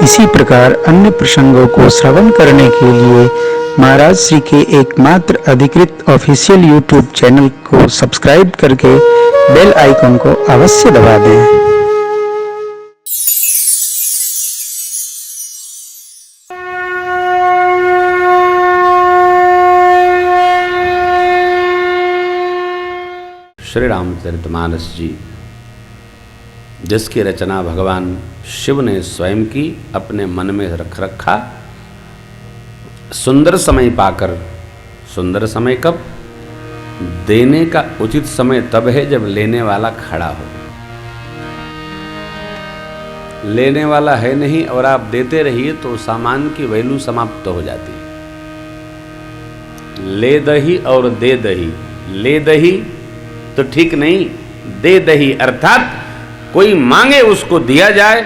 इसी प्रकार अन्य प्रसंगों को श्रवण करने के लिए महाराज श्री के एकमात्र अधिकृत ऑफिशियल यूट्यूब चैनल को सब्सक्राइब करके बेल आइकन को अवश्य दबा दें। श्री रामचरितमानस जी, जिसकी रचना भगवान शिव ने स्वयं की अपने मन में रख रखा, सुंदर समय पाकर, सुंदर समय कब? देने का उचित समय तब है जब लेने वाला खड़ा हो। लेने वाला है नहीं और आप देते रहिए तो सामान की वैल्यू समाप्त हो जाती है। ले दही और दे दही, ले दही तो ठीक नहीं, दे दही अर्थात कोई मांगे उसको दिया जाए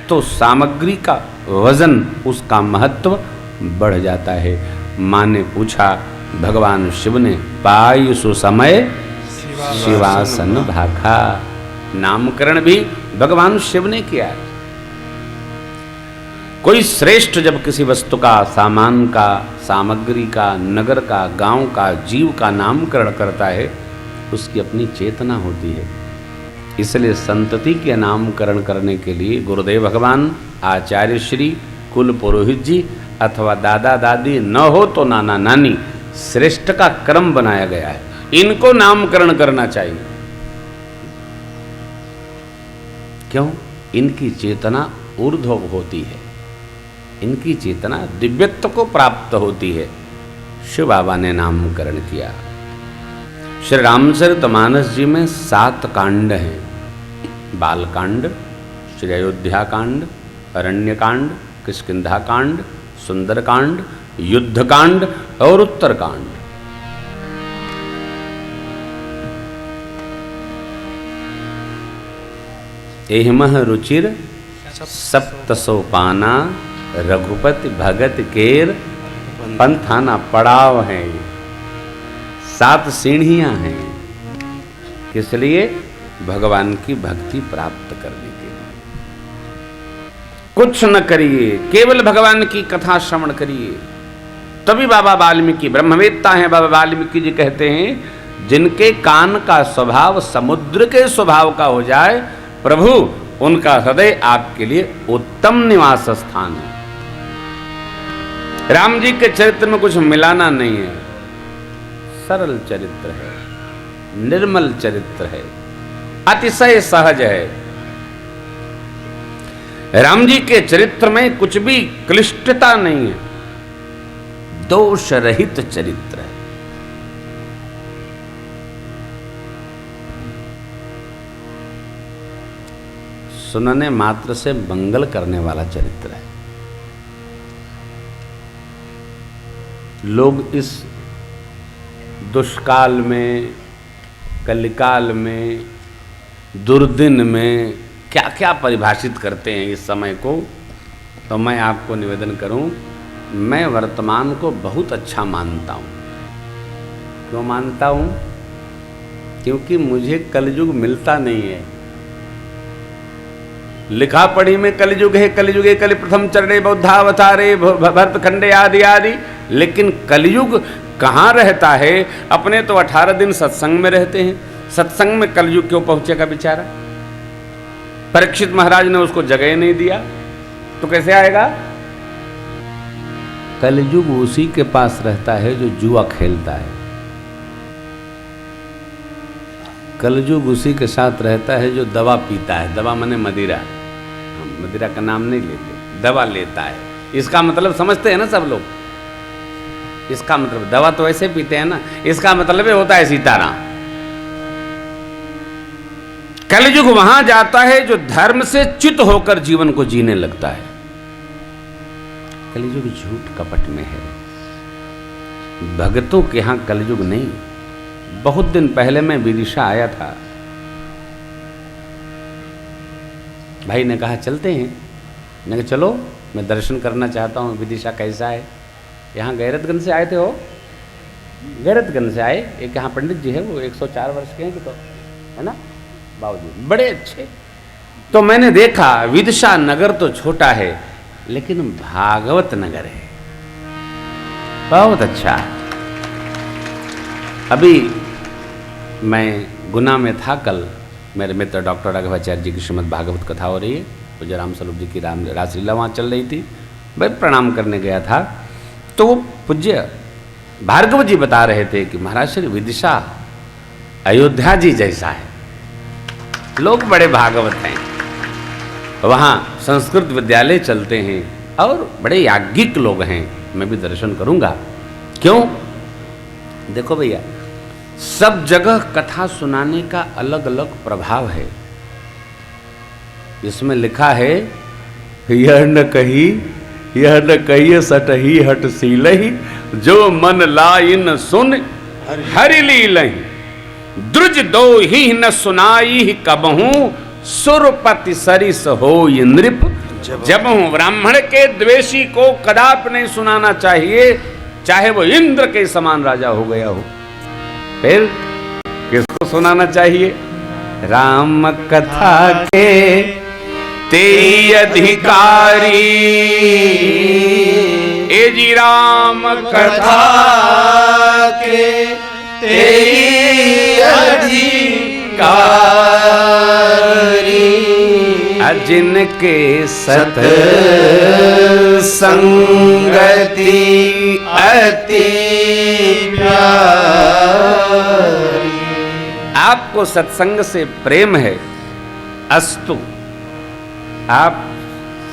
तो सामग्री का वजन, उसका महत्व बढ़ जाता है। माँ ने पूछा, भगवान शिव ने पायु सुसमय शिवासन भाखा। नामकरण भी भगवान शिव ने किया है। कोई श्रेष्ठ जब किसी वस्तु का, सामान का, सामग्री का, नगर का, गांव का, जीव का नामकरण करता है, उसकी अपनी चेतना होती है। इसलिए संतति के नामकरण करने के लिए गुरुदेव भगवान, आचार्य श्री, कुल पुरोहित जी अथवा दादा दादी न हो तो नाना नानी, श्रेष्ठ का क्रम बनाया गया है। इनको नामकरण करना चाहिए। क्यों? इनकी चेतना ऊर्ध्व होती है, इनकी चेतना दिव्यत्व को प्राप्त होती है। शिव बाबा ने नामकरण किया। श्री रामचरितमानस जी में 7 कांड हैं। बालकांड, श्री अयोध्या कांड, अरण्य कांड, किष्किंधा कांड, सुंदरकांड, युद्ध कांड और उत्तरकांड। एहिमह रुचिर सप्त सोपाना, रघुपति भगत केर पंथाना। पड़ाव है, 7 सीढ़ियां हैं। किस लिए? भगवान की भक्ति प्राप्त करने के लिए। कुछ न करिए, केवल भगवान की कथा श्रवण करिए। तभी बाबा वाल्मीकि ब्रह्मवेत्ता हैं। बाबा वाल्मीकि जी कहते हैं, जिनके कान का स्वभाव समुद्र के स्वभाव का हो जाए, प्रभु उनका हृदय आपके लिए उत्तम निवास स्थान है। राम जी के चरित्र में कुछ मिलाना नहीं है। सरल चरित्र है, निर्मल चरित्र है, अतिशय सहज है। राम जी के चरित्र में कुछ भी क्लिष्टता नहीं है, दोष रहित चरित्र है। सुनने मात्र से मंगल करने वाला चरित्र है। लोग इस दुष्काल में, कलिकाल में, दुर्दिन में क्या क्या परिभाषित करते हैं इस समय को। तो मैं आपको निवेदन करूं, मैं वर्तमान को बहुत अच्छा मानता हूं। क्यों मानता हूं? क्योंकि मुझे कलयुग मिलता नहीं है। लिखा पढ़ी में कलयुग है, कलयुगे कलि प्रथम चरणे बौद्धावतारे भरतखंडे आदि आदि। लेकिन कलयुग कहाँ रहता है? अपने तो 18 दिन सत्संग में रहते हैं। सत्संग में कलयुग क्यों पहुंचेगा बेचारा? परीक्षित महाराज ने उसको जगह नहीं दिया तो कैसे आएगा? कलयुग उसी के पास रहता है जो जुआ खेलता है। कलयुग उसी के साथ रहता है जो दवा पीता है। दवा माने मदिरा, हम मदिरा का नाम नहीं लेते, दवा लेता है। इसका मतलब समझते हैं ना सब लोग? इसका मतलब दवा तो ऐसे पीते हैं ना, इसका मतलब होता है सीताराम। कलयुग वहां जाता है जो धर्म से च्युत होकर जीवन को जीने लगता है। कलयुग झूठ कपट में है। भक्तों के यहां कलयुग नहीं। बहुत दिन पहले मैं विदिशा आया था। भाई ने कहा चलते हैं। मैंने कहा चलो, मैं दर्शन करना चाहता हूँ, विदिशा कैसा है। यहाँ गैरतगंज से आए थे हो? गैरतगंज से आए। एक यहाँ पंडित जी है, वो 104 वर्ष के हैं कि तो, है ना बाबूजी, बड़े अच्छे। तो मैंने देखा विदिशा नगर तो छोटा है, लेकिन भागवत नगर है, बहुत अच्छा। अभी मैं गुना में था, कल मेरे मित्र डॉक्टर राघवाचार्य जी की श्रीमद् भागवत कथा हो रही है, पूज्य राम स्वरूप जी की रासलीला वहाँ चल रही थी। मैं प्रणाम करने गया था तो वो पूज्य भार्गव जी बता रहे थे कि महाराज श्री विदिशा अयोध्या जी जैसा है, लोग बड़े भागवत हैं, वहाँ संस्कृत विद्यालय चलते हैं और बड़े याज्ञिक लोग हैं, मैं भी दर्शन करूँगा। क्यों? देखो भैया, सब जगह कथा सुनाने का अलग अलग प्रभाव है। इसमें लिखा है यह न कहिए सटही हट सीलही, जो मन लाइन सुन हरि लीलहि, द्रुज दो ही न सुनाई कबहू, सुरपति सरिस हो नृप जबहू। ब्राह्मण के द्वेषी को कदापि नहीं सुनाना चाहिए, चाहे वो इंद्र के समान राजा हो गया हो। फिर किसको सुनाना चाहिए? राम कथा के तेई अधिकारी, ए जी राम कथा के तेई अधिकारी, जिनके सत संगति अति प्यारी। आपको सत्संग से प्रेम है, अस्तु, आप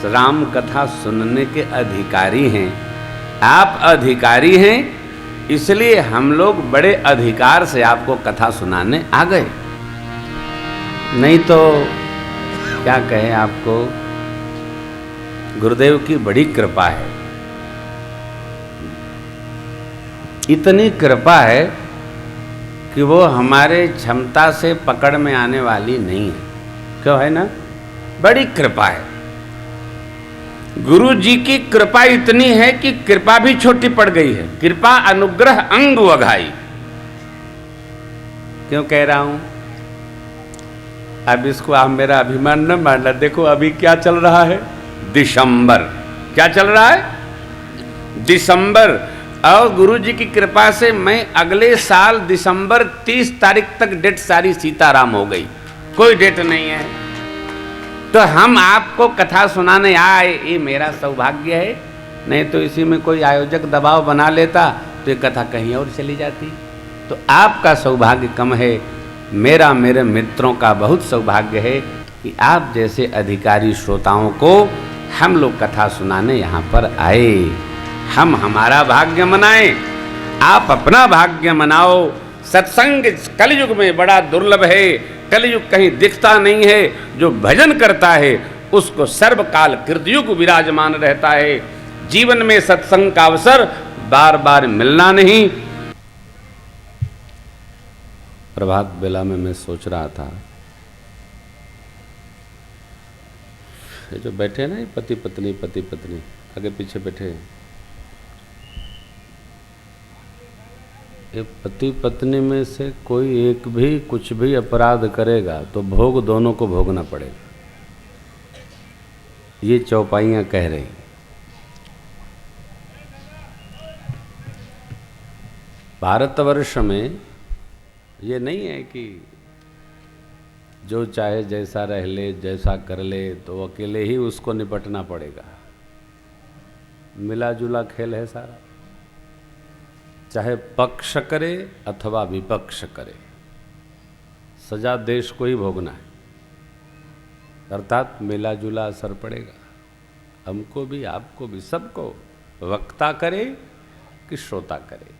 राम कथा सुनने के अधिकारी हैं। आप अधिकारी हैं, इसलिए हम लोग बड़े अधिकार से आपको कथा सुनाने आ गए। नहीं तो क्या कहें आपको, गुरुदेव की बड़ी कृपा है। इतनी कृपा है कि वो हमारे क्षमता से पकड़ में आने वाली नहीं है। क्यों है ना? बड़ी कृपा है। गुरु जी की कृपा इतनी है कि कृपा भी छोटी पड़ गई है। कृपा अनुग्रह अंग वघाई। क्यों कह रहा हूं? अब इसको आप मेरा अभिमान न मानना। देखो अभी क्या चल रहा है, दिसंबर। क्या चल रहा है? दिसंबर। और गुरु जी की कृपा से मैं अगले साल दिसंबर 30 तारीख तक डेट सारी सीताराम हो गई, कोई डेट नहीं है। तो हम आपको कथा सुनाने आए, ये मेरा सौभाग्य है। नहीं तो इसी में कोई आयोजक दबाव बना लेता तो ये कथा कहीं और चली जाती। तो आपका सौभाग्य कम है, मेरा मेरे मित्रों का बहुत सौभाग्य है कि आप जैसे अधिकारी श्रोताओं को हम लोग कथा सुनाने यहाँ पर आए। हम हमारा भाग्य मनाएं, आप अपना भाग्य मनाओ। सत्संग कलयुग में बड़ा दुर्लभ है। कलयुग कहीं दिखता नहीं है। जो भजन करता है उसको सर्वकाल कृतयुग विराजमान रहता है। जीवन में सत्संग का अवसर बार बार मिलना नहीं। प्रभात बेला में मैं सोच रहा था, ये जो बैठे ना, पति पत्नी आगे पीछे बैठे, ये पति पत्नी में से कोई एक भी कुछ भी अपराध करेगा तो भोग दोनों को भोगना पड़ेगा। ये चौपाइयाँ कह रही। भारतवर्ष में ये नहीं है कि जो चाहे जैसा रह ले, जैसा कर ले, तो अकेले ही उसको निपटना पड़ेगा। मिला जुला खेल है सारा, चाहे पक्ष करे अथवा विपक्ष करे, सजा देश को ही भोगना है। अर्थात मिला जुला असर पड़ेगा, हमको भी, आपको भी, सबको। वक्ता करे कि श्रोता करे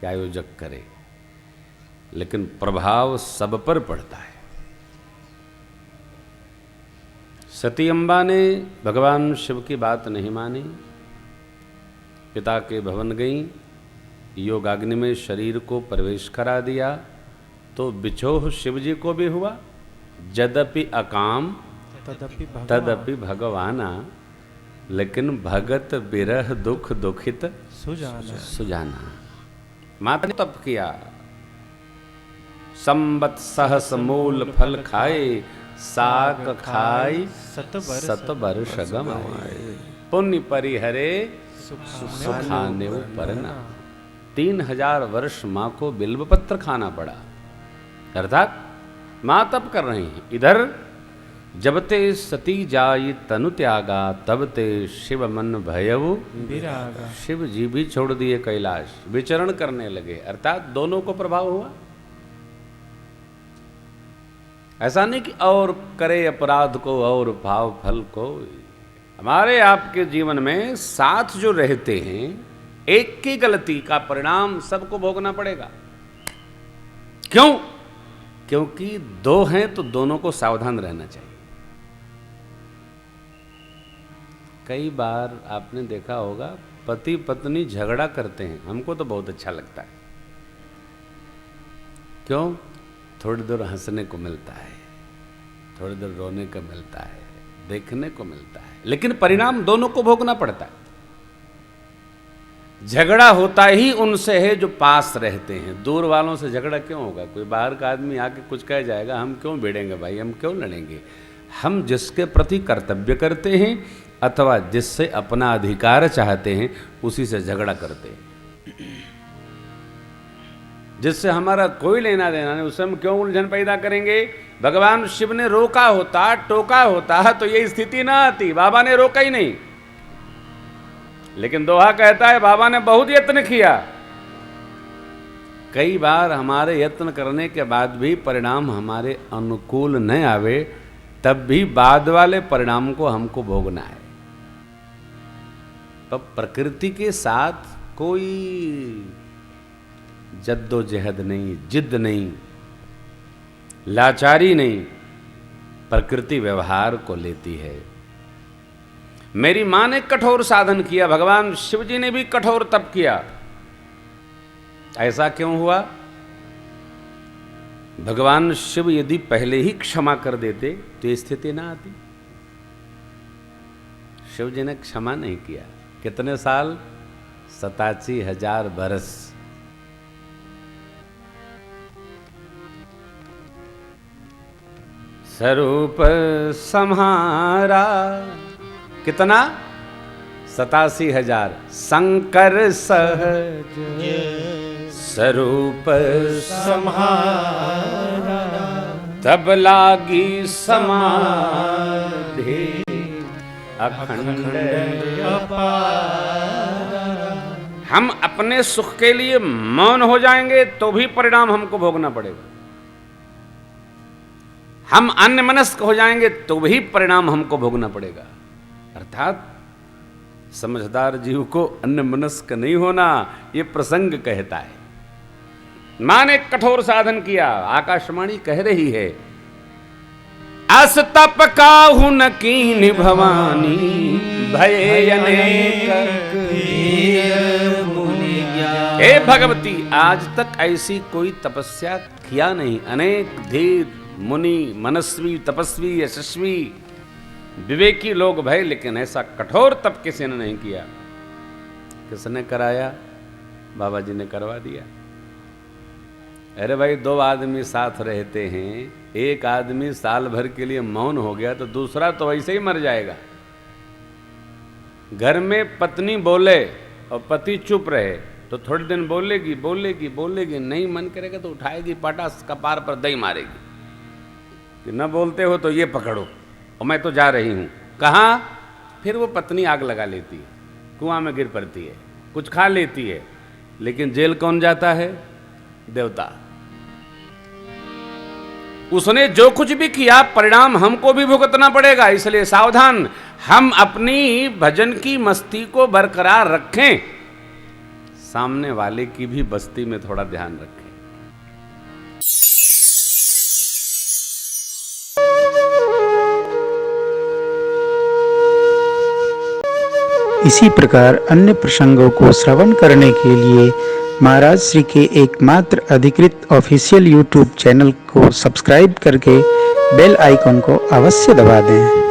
या आयोजक करे, लेकिन प्रभाव सब पर पड़ता है। सती अम्बा ने भगवान शिव की बात नहीं मानी, पिता के भवन गई, योगाग्नि में शरीर को प्रवेश करा दिया, तो बिछोह शिव जी को भी हुआ। यद्यपि अकाम तदपि भगवाना, लेकिन भगत बिरह दुख दुखित सुजाना। माता ने तप किया, संबत सहस मूल फल खाए, साक खाई सत वर्ष गमाए। पुण्य परिहरे सुखाने परना। 3000 वर्ष माँ को बिल्वपत्र खाना पड़ा, अर्थात माँ तप कर रही हैं। इधर जब ते सती जाई तनु त्यागा, तब ते शिव मन भयव विरागा। शिव जी भी छोड़ दिए कैलाश, विचरण करने लगे, अर्थात दोनों को प्रभाव हुआ। ऐसा नहीं कि और करे अपराध को और भाव फल को। हमारे आपके जीवन में साथ जो रहते हैं, एक की गलती का परिणाम सबको भोगना पड़ेगा। क्यों? क्योंकि दो हैं तो दोनों को सावधान रहना चाहिए। कई बार आपने देखा होगा पति पत्नी झगड़ा करते हैं, हमको तो बहुत अच्छा लगता है। क्यों? थोड़ी देर हंसने को मिलता है, थोड़ी देर रोने को मिलता है, देखने को मिलता है, लेकिन परिणाम दोनों को भोगना पड़ता है। झगड़ा होता ही उनसे है जो पास रहते हैं। दूर वालों से झगड़ा क्यों होगा? कोई बाहर का आदमी आके कुछ कह जाएगा, हम क्यों भिड़ेंगे भाई, हम क्यों लड़ेंगे? हम जिसके प्रति कर्तव्य करते हैं अथवा जिससे अपना अधिकार चाहते हैं, उसी से झगड़ा करते हैं। जिससे हमारा कोई लेना देना नहीं, उससे हम क्यों उलझन पैदा करेंगे? भगवान शिव ने रोका होता, टोका होता तो ये स्थिति ना आती। बाबा ने रोका ही नहीं, लेकिन दोहा कहता है बाबा ने बहुत यत्न किया। कई बार हमारे यत्न करने के बाद भी परिणाम हमारे अनुकूल न आवे, तब भी बाद वाले परिणाम को हमको भोगना है। तो प्रकृति के साथ कोई जद्दोजहद नहीं, जिद नहीं, लाचारी नहीं, प्रकृति व्यवहार को लेती है। मेरी मां ने कठोर साधन किया, भगवान शिव जी ने भी कठोर तप किया। ऐसा क्यों हुआ? भगवान शिव यदि पहले ही क्षमा कर देते तो ये स्थिति ना आती। शिव जी ने क्षमा नहीं किया। कितने साल? 87,000 बरस। स्वरूप सम्हारा कितना? 87,000। शंकर सहज स्वरूप सम्हारा, तब लागी समाधि अखंड अपारा। हम अपने सुख के लिए मौन हो जाएंगे तो भी परिणाम हमको भोगना पड़ेगा। हम अन्यमनस्क हो जाएंगे तो भी परिणाम हमको भोगना पड़ेगा। अर्थात समझदार जीव को अन्यमनस्क नहीं होना, ये प्रसंग कहता है। मां ने कठोर साधन किया। आकाशवाणी कह रही है, अस तप काहु न कीन्ह भवानी, भय अनेक हे भगवती, आज तक ऐसी कोई तपस्या किया नहीं। अनेक धीर मुनि, मनस्वी, तपस्वी, यशस्वी, विवेकी लोग भय, लेकिन ऐसा कठोर तप किसी ने नहीं किया। किसने कराया? बाबा जी ने करवा दिया। अरे भाई, दो आदमी साथ रहते हैं, एक आदमी साल भर के लिए मौन हो गया तो दूसरा तो वैसे ही मर जाएगा। घर में पत्नी बोले और पति चुप रहे तो थोड़े दिन बोलेगी बोलेगी बोलेगी, नहीं मन करेगा तो उठाएगी पटास, कपार पर दही मारेगी कि न बोलते हो तो ये पकड़ो और मैं तो जा रही हूं। कहाँ? फिर वो पत्नी आग लगा लेती है, कुआं में गिर पड़ती है, कुछ खा लेती है, लेकिन जेल कौन जाता है? देवता। उसने जो कुछ भी किया परिणाम हमको भी भुगतना पड़ेगा। इसलिए सावधान, हम अपनी भजन की मस्ती को बरकरार रखें, सामने वाले की भी बस्ती में थोड़ा ध्यान रखें। इसी प्रकार अन्य प्रसंगों को श्रवण करने के लिए महाराज श्री के एकमात्र अधिकृत ऑफिशियल यूट्यूब चैनल को सब्सक्राइब करके बेल आइकन को अवश्य दबा दें।